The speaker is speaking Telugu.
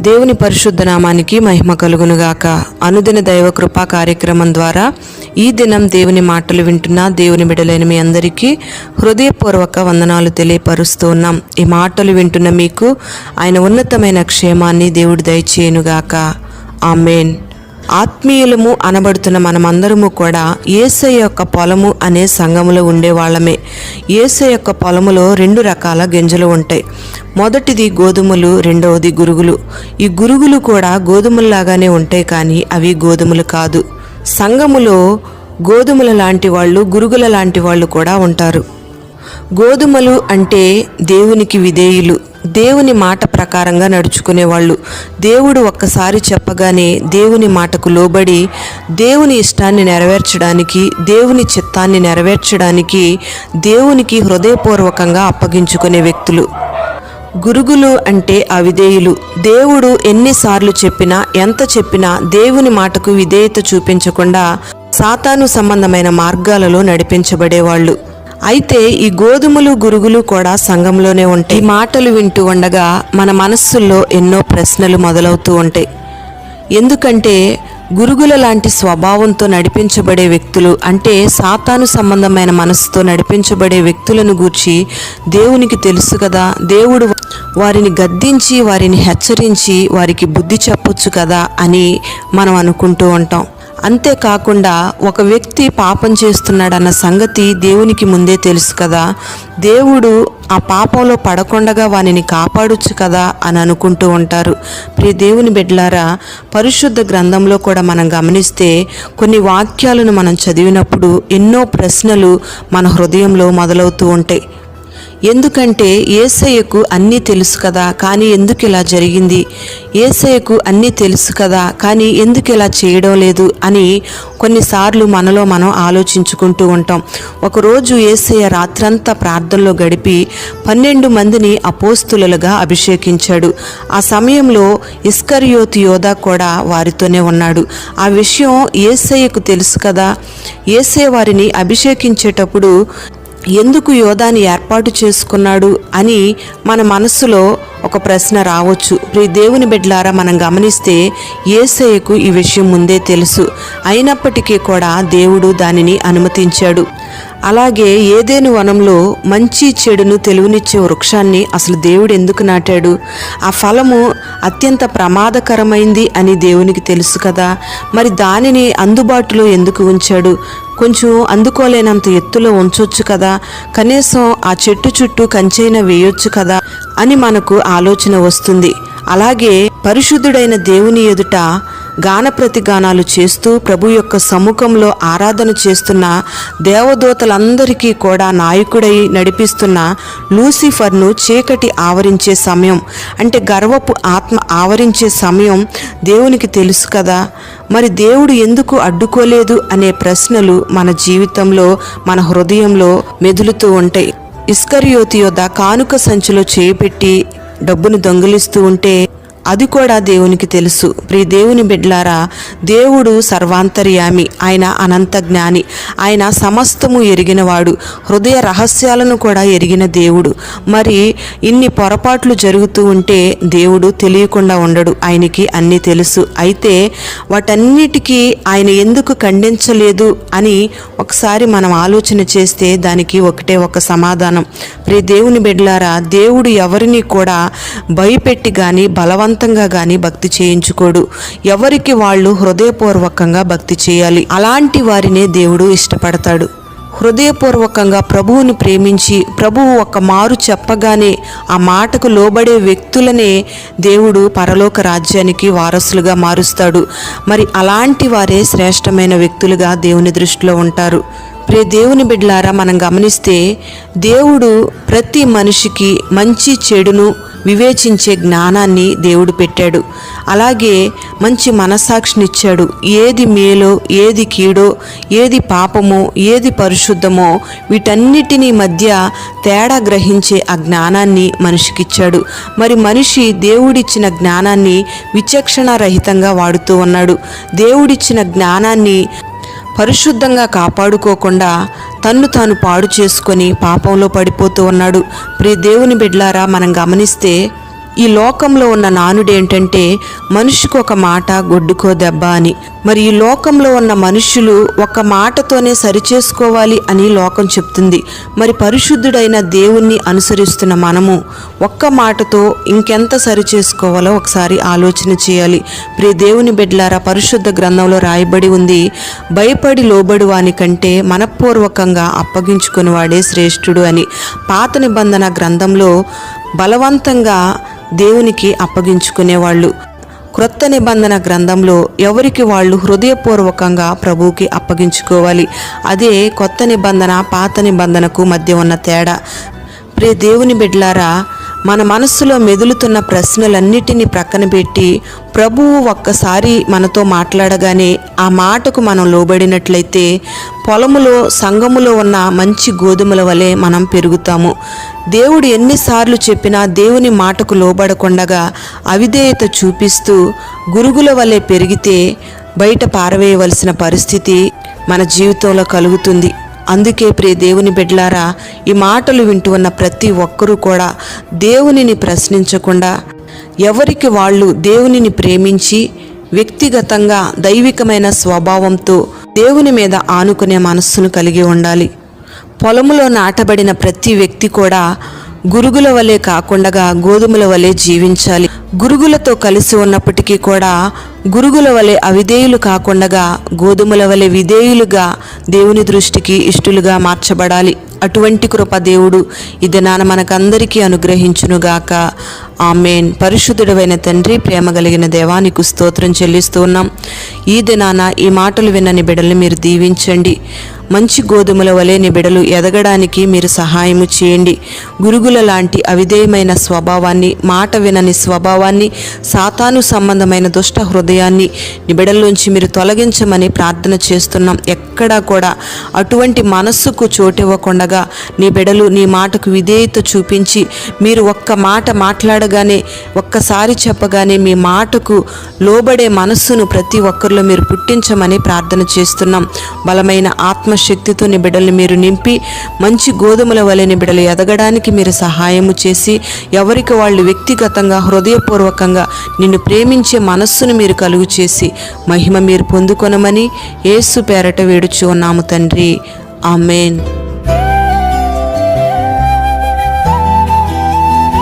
దేవుని పరిశుద్ధ నామానికి మహిమ కలుగునుగాక. అనుదిన దైవ కృపా కార్యక్రమం ద్వారా ఈ దినం దేవుని మాటలు వింటున్న దేవుని బిడ్డలైన మీ అందరికీ హృదయపూర్వక వందనాలు తెలియపరుస్తూ ఉన్నాం. ఈ మాటలు వింటున్న మీకు ఆయన ఉన్నతమైన క్షేమాన్ని దేవుడు దయచేయునుగాక. ఆమేన్. ఆత్మీయులము అనబడుతున్న మనమందరము కూడా యేసయ్య యొక్క పొలము అనే సంఘములో ఉండేవాళ్ళమే. యేసయ్య యొక్క పొలములో 2 రకాల గింజలు ఉంటాయి. మొదటిది గోధుమలు, రెండవది గురుగులు. ఈ గురుగులు కూడా గోధుమల్లాగానే ఉంటాయి, కానీ అవి గోధుమలు కాదు. సంఘములో గోధుమల లాంటి వాళ్ళు, గురుగుల లాంటి వాళ్ళు కూడా ఉంటారు. గోధుమలు అంటే దేవునికి విధేయులు, దేవుని మాట ప్రకారంగా నడుచుకునేవాళ్ళు. దేవుడు ఒక్కసారి చెప్పగానే దేవుని మాటకు లోబడి దేవుని ఇష్టాన్ని నెరవేర్చడానికి, దేవుని చిత్తాన్ని నెరవేర్చడానికి దేవునికి హృదయపూర్వకంగా అప్పగించుకునే వ్యక్తులు. గురుగులు అంటే అవిధేయులు. దేవుడు ఎన్నిసార్లు చెప్పినా, ఎంత చెప్పినా దేవుని మాటకు విధేయత చూపించకుండా సాతాను సంబంధమైన మార్గాలలో నడిపించబడేవాళ్ళు. అయితే ఈ గోధుమలు, గురుగులు కూడా సంఘంలోనే ఉంటాయి. ఈ మాటలు వింటూ ఉండగా మన మనస్సుల్లో ఎన్నో ప్రశ్నలు మొదలవుతూ ఉంటాయి. ఎందుకంటే గురుగుల లాంటి స్వభావంతో నడిపించబడే వ్యక్తులు, అంటే సాతాను సంబంధమైన మనస్సుతో నడిపించబడే వ్యక్తులను గూర్చి దేవునికి తెలుసు కదా. దేవుడు వారిని గద్దించి, వారిని హెచ్చరించి, వారికి బుద్ధి చెప్పొచ్చు కదా అని మనం అనుకుంటూ ఉంటాం. అంతేకాకుండా ఒక వ్యక్తి పాపం చేస్తున్నాడన్న సంగతి దేవునికి ముందే తెలుసు కదా. దేవుడు ఆ పాపంలో పడకుండా వానిని కాపాడొచ్చు కదా అని అనుకుంటూ ఉంటారు. ప్రియ దేవుని బిడ్డలారా, పరిశుద్ధ గ్రంథంలో కూడా మనం గమనిస్తే కొన్ని వాక్యాలను మనం చదివినప్పుడు ఎన్నో ప్రశ్నలు మన హృదయంలో మొదలవుతూ ఉంటాయి. ఎందుకంటే యేసయ్యకు అన్నీ తెలుసు కదా, కానీ ఎందుకు ఇలా జరిగింది? యేసయ్యకు అన్నీ తెలుసు కదా, కానీ ఎందుకు ఇలా చేయడం లేదు అని కొన్నిసార్లు మనలో మనం ఆలోచించుకుంటూ ఉంటాం. ఒకరోజు యేసయ్య రాత్రంతా ప్రార్థనలో గడిపి 12 మందిని అపోస్తులుగా అభిషేకించాడు. ఆ సమయంలో ఇస్కరియోతు యోధా కూడా వారితోనే ఉన్నాడు. ఆ విషయం యేసయ్యకు తెలుసు కదా. యేసయ్య వారిని అభిషేకించేటప్పుడు ఎందుకు యోధాని ఏర్పాటు చేసుకున్నాడు అని మన మనస్సులో ఒక ప్రశ్న రావచ్చు. ప్రియ దేవుని బిడ్డలారా, మనం గమనిస్తే యేసయ్యకు ఈ విషయం ముందే తెలుసు. అయినప్పటికీ కూడా దేవుడు దానిని అనుమతించాడు. అలాగే ఏదెను వనంలో మంచి చెడును తెలివినిచ్చే వృక్షాన్ని అసలు దేవుడు ఎందుకు నాటాడు? ఆ ఫలము అత్యంత ప్రమాదకరమైంది అని దేవునికి తెలుసు కదా. మరి దానిని అందుబాటులో ఎందుకు ఉంచాడు? కొంచెం అందుకోలేనంత ఎత్తులో ఉంచొచ్చు కదా, కనీసం ఆ చెట్టు చుట్టూ కంచైన వేయొచ్చు కదా అని మనకు ఆలోచన వస్తుంది. అలాగే పరిశుద్ధుడైన దేవుని ఎదుట గాన ప్రతిగానాలు చేస్తూ ప్రభు యొక్క సముఖంలో ఆరాధన చేస్తున్న దేవదూతలందరికీ కూడా నాయకుడై నడిపిస్తున్న లూసిఫర్ను చీకటి ఆవరించే సమయం, అంటే గర్వపు ఆత్మ ఆవరించే సమయం దేవునికి తెలుసు కదా. మరి దేవుడు ఎందుకు అడ్డుకోలేదు అనే ప్రశ్నలు మన జీవితంలో, మన హృదయంలో మెదులుతూ ఉంటాయి. ఇస్కరియోతు యోధా కానుక సంచిలో చేయిపెట్టి డబ్బును దొంగిలిస్తూ ఉంటే అది కూడా దేవునికి తెలుసు. ప్రియ దేవుని బిడ్డలారా, దేవుడు సర్వాంతర్యామి, ఆయన అనంత జ్ఞాని, ఆయన సమస్తము ఎరిగినవాడు, హృదయ రహస్యాలను కూడా ఎరిగిన దేవుడు. మరి ఇన్ని పొరపాట్లు జరుగుతూ ఉంటే దేవుడు తెలియకుండా ఉండడు, ఆయనకి అన్నీ తెలుసు. అయితే వాటన్నిటికీ ఆయన ఎందుకు ఖండించలేదు అని ఒకసారి మనం ఆలోచన చేస్తే దానికి ఒకటే ఒక సమాధానం. ప్రియ దేవుని బిడ్డలారా, దేవుడు ఎవరిని కూడా భయపెట్టి కానీ బలవంతంగా కానీ భక్తి చేయించుకోడు. ఎవరికి వాళ్ళు హృదయపూర్వకంగా భక్తి చేయాలి. అలాంటి వారినే దేవుడు ఇష్టపడతాడు. హృదయపూర్వకంగా ప్రభువుని ప్రేమించి ప్రభువు ఒక మారు చెప్పగానే ఆ మాటకు లోబడే వ్యక్తులనే దేవుడు పరలోక రాజ్యానికి వారసులుగా మారుస్తాడు. మరి అలాంటి వారే శ్రేష్టమైన వ్యక్తులుగా దేవుని దృష్టిలో ఉంటారు. ప్రియ దేవుని బిడ్డలారా, మనం గమనిస్తే దేవుడు ప్రతి మనిషికి మంచి చెడును వివేచించే జ్ఞానాన్ని దేవుడు పెట్టాడు. అలాగే మంచి మనస్సాక్షినిచ్చాడు. ఏది మేలో, ఏది కీడో, ఏది పాపమో, ఏది పరిశుద్ధమో వీటన్నిటినీ మధ్య తేడా గ్రహించే ఆ జ్ఞానాన్ని మనిషికిచ్చాడు. మరి మనిషి దేవుడిచ్చిన జ్ఞానాన్ని విచక్షణారహితంగా వాడుతూ ఉన్నాడు. దేవుడిచ్చిన జ్ఞానాన్ని పరిశుద్ధంగా కాపాడుకోకుండా తన్ను తాను పాడు చేసుకొని పాపంలో పడిపోతూ ఉన్నాడు. ప్రియ దేవుని బిడ్డలారా, మనం గమనిస్తే ఈ లోకంలో ఉన్న నానుడు ఏంటంటే మనిషికి ఒక మాట గొడ్డుకో దెబ్బ అని. మరి ఈ లోకంలో ఉన్న మనుషులు ఒక మాటతోనే సరిచేసుకోవాలి అని లోకం చెప్తుంది. మరి పరిశుద్ధుడైన దేవుణ్ణి అనుసరిస్తున్న మనము ఒక్క మాటతో ఇంకెంత సరిచేసుకోవాలో ఒకసారి ఆలోచన చేయాలి. ప్రియ దేవుని బిడ్డలారా, పరిశుద్ధ గ్రంథంలో రాయబడి ఉంది, భయపడి లోబడి వాని కంటే మనఃపూర్వకంగా అప్పగించుకుని వాడే శ్రేష్ఠుడు అని. పాత నిబంధన గ్రంథంలో బలవంతంగా దేవునికి అప్పగించుకునేవాళ్ళు. క్రొత్త నిబంధన గ్రంథంలో ఎవరికి వాళ్ళు హృదయపూర్వకంగా ప్రభువుకి అప్పగించుకోవాలి. అదే కొత్త నిబంధన పాత నిబంధనకు మధ్య ఉన్న తేడా. ప్రియ దేవుని బిడ్డలారా, మన మనస్సులో మెదులుతున్న ప్రశ్నలన్నిటినీ ప్రక్కన పెట్టి ప్రభువు ఒక్కసారి మనతో మాట్లాడగానే ఆ మాటకు మనం లోబడినట్లయితే పొలములో సంఘములో ఉన్న మంచి గోధుమల వలె మనం పెరుగుతాము. దేవుడు ఎన్నిసార్లు చెప్పినా దేవుని మాటకు లోబడకుండగా అవిధేయత చూపిస్తూ గురుగుల వలె పెరిగితే బయట పారవేయవలసిన పరిస్థితి మన జీవితంలో కలుగుతుంది. అందుకే ప్రియ దేవుని బిడ్డలారా, ఈ మాటలు వింటూ ఉన్న ప్రతి ఒక్కరూ కూడా దేవునిని ప్రశ్నించకుండా ఎవరికి వాళ్ళు దేవునిని ప్రేమించి వ్యక్తిగతంగా దైవికమైన స్వభావంతో దేవుని మీద ఆనుకునే మనస్సును కలిగి ఉండాలి. పొలములో నాటబడిన ప్రతి వ్యక్తి కూడా గురుగుల వలె కాకుండా గోధుమల వలె జీవించాలి. గురుగులతో కలిసి ఉన్నప్పటికీ కూడా గురుగుల వలె అవిధేయులు కాకుండా గోధుమల వలె విధేయులుగా దేవుని దృష్టికి ఇష్టలుగా మార్చబడాలి. అటువంటి కృప దేవుడు ఈ దినాన మనకందరికీ అనుగ్రహించునుగాక. ఆమేన్. పరిశుద్ధుడైన తండ్రి, ప్రేమ కలిగిన దేవా, నీకు స్తోత్రం చెల్లిస్తూ ఉన్నాం. ఈ దినాన ఈ మాటలు విన్న నీ బిడ్డల్ని మీరు దీవించండి. మంచి గోధుమల వలె నీ బిడ్డలు ఎదగడానికి మీరు సహాయము చేయండి. గురుగుల లాంటి అవిధేయమైన స్వభావాన్ని, మాట వినని స్వభావాన్ని, సాతాను సంబంధమైన దుష్ట హృదయాన్ని నీ బిడ్డల్లోంచి మీరు తొలగించమని ప్రార్థన చేస్తున్నాం. ఎక్కడా కూడా అటువంటి మనస్సుకు చోటివ్వకుండా నీ బిడ్డలు నీ మాటకు విధేయత చూపించి మీరు ఒక్క మాట మాట్లాడగానే, ఒక్కసారి చెప్పగానే మీ మాటకు లోబడే మనస్సును ప్రతి ఒక్కరిలో మీరు పుట్టించమని ప్రార్థన చేస్తున్నాం. బలమైన ఆత్మశక్తితో నీ బిడ్డల్ని మీరు నింపి మంచి గోధుమల వలె నీ బిడ్డలు ఎదగడానికి మీరు సహాయము చేసి ఎవరికి వాళ్ళు వ్యక్తిగతంగా హృదయపూర్వకంగా నిన్ను ప్రేమించే మనస్సును మీరు కలుగు చేసి మహిమ మీరు పొందుకొనమని యేసు పేరట వేడుచు ఉన్నాము తండ్రి. ఆమేన్.